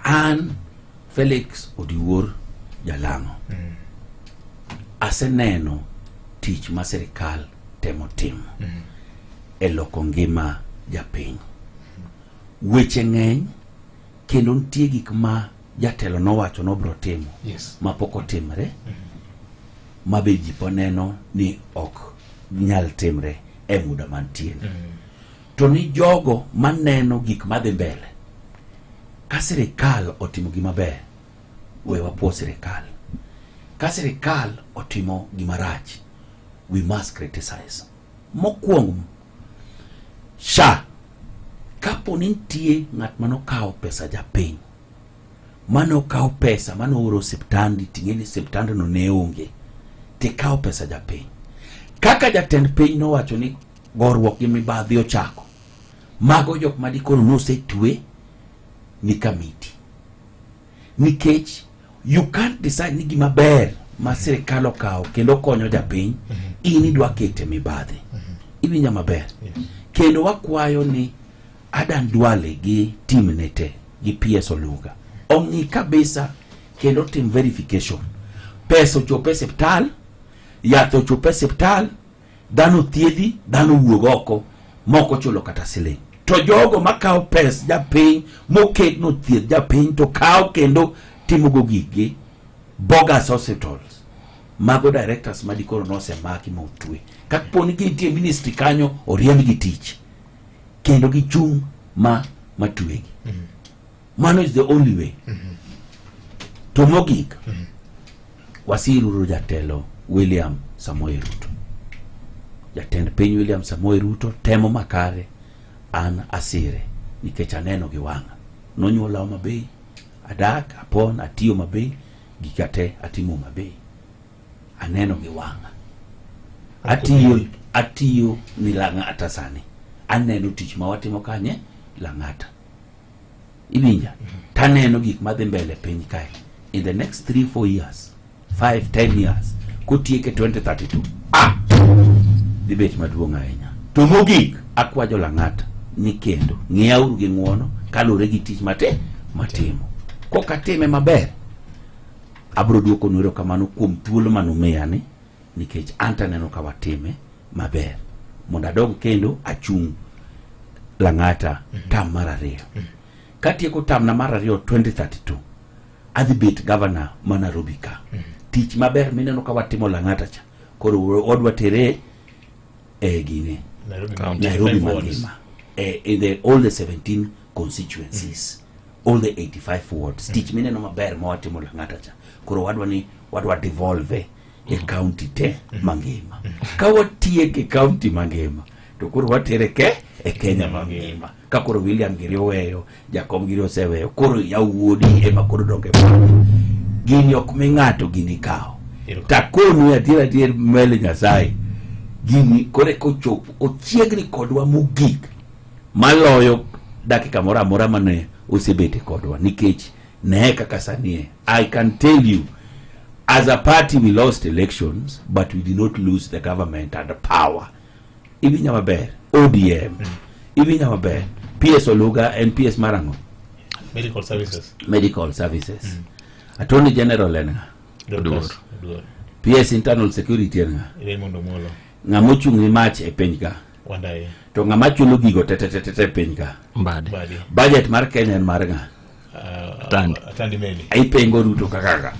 An Felix Odiwuor Jalango aseneno tich ma sirikal temo timo e loko ngima japiny. Weche ng'eny kendo nitie gik ma jatelo nowacho nobro timo ma pok otimre ma be ji poneno ni ok nyal timre e muda mantie. To ni jogo maneno gik madhi mbele, ka sirikal otimo gima ber, we wapuo sirikal. Ka sirikal otimo gima rach, we must criticize. Mokwongo, SHA, kapo ni nitie ng'at manokao pesa japiny, manokao pesa manooro osiptandi, ting'eni osiptandno ne onge, tikao pesa japiny. Kaka jatend piny nowacho ni gorruok gi mibadhi ochako, mago jok madikoro nosetwe ni kamiti. Nikech you can't decide ni gima ber ma sirikal okao kendo konyo japiny, in idwa kete mibadhi. Iwinja maber. Kendo wakwayo ni Adan Duale gi team nete gi PS Oluga ong'i kabisa kendo tim verification. Pesa ochopo e osiptal, yath ochopo e osiptal, dhano thiedhi, dhano wuok oko, moko chulo kata siling. To jogo makao pes japiny moket no thiedh japiny to kao kendo timo go gigi bogus hospitals, mago directors madikoro nosemaki ma otwe. Kakponi gintie ministry kanyo oriemb gi tich kendo gichung' matwegi. Mano is the only way. To mogik, wasiruru jatelo William Samoei Ruto. Jatend piny William Samoei Ruto temo makare, an asire nikech aneno gi wang'a. Nonyuola mabei, adak, apon, atiyo mabei, gikate atimo mabei. Aneno gi wang'a. Atiyo ni Lang'ata sani. Aneno tich ma watimo kanye Lang'ata. Ibinja, taneno gik madhi mbele piny kae. In the next 3-4 years, 5-10 years, kotieke 2032, dibet maduong' ahinya. To mogik, akwajo Lang'ata ni kendo ng'iyauru gi ng'uono kalure gi tich matimo. Koka time maber, abro duoko nwero kamano kuom thuolo manomiya ni, nikech anta neno ka watime maber. Mondo adog kendo achung' Lang'ata tam mar 2. Katieko tam na mar 2 2032, adhi bet governor ma Nairobi ka. Tich maber mineno ka watimo Lang'ata cha, koro odwa tere gine Nairobi mangima. In all the 17 constituencies, all the 85 wards. Tich mineno maber ma watimo Lang'ata cha, koro wadwa devolve e county te mangima. Ka watieke county mangima, to koro watere ke e Kenya mangima. Ka koro William Giri oweyo, Jakom Giri oseweyo, koro yawuodi ema koro donge pano. Gini ok ming'ato gini kao. Takonu adier mele Nyasaye. Gini kore kochopo, ochiegni kodwa mogik. Maloyo dakika mora mora mane osebete kodwa. Nikech ne kaka sanie. I can tell you, as a party we lost elections, but we did not lose the government and the power. Ibinya maber, ODM. Ibinya maber, PS Oluga and PS Marango. Medical services. Attorney General enga. PS Internal Security enga. Ngamochungi match e penjka. To ngamachulo gigo tete penjka. Budget mar Kenya en mar nga. Tandi meli. Ai pengo Ruto kakaka.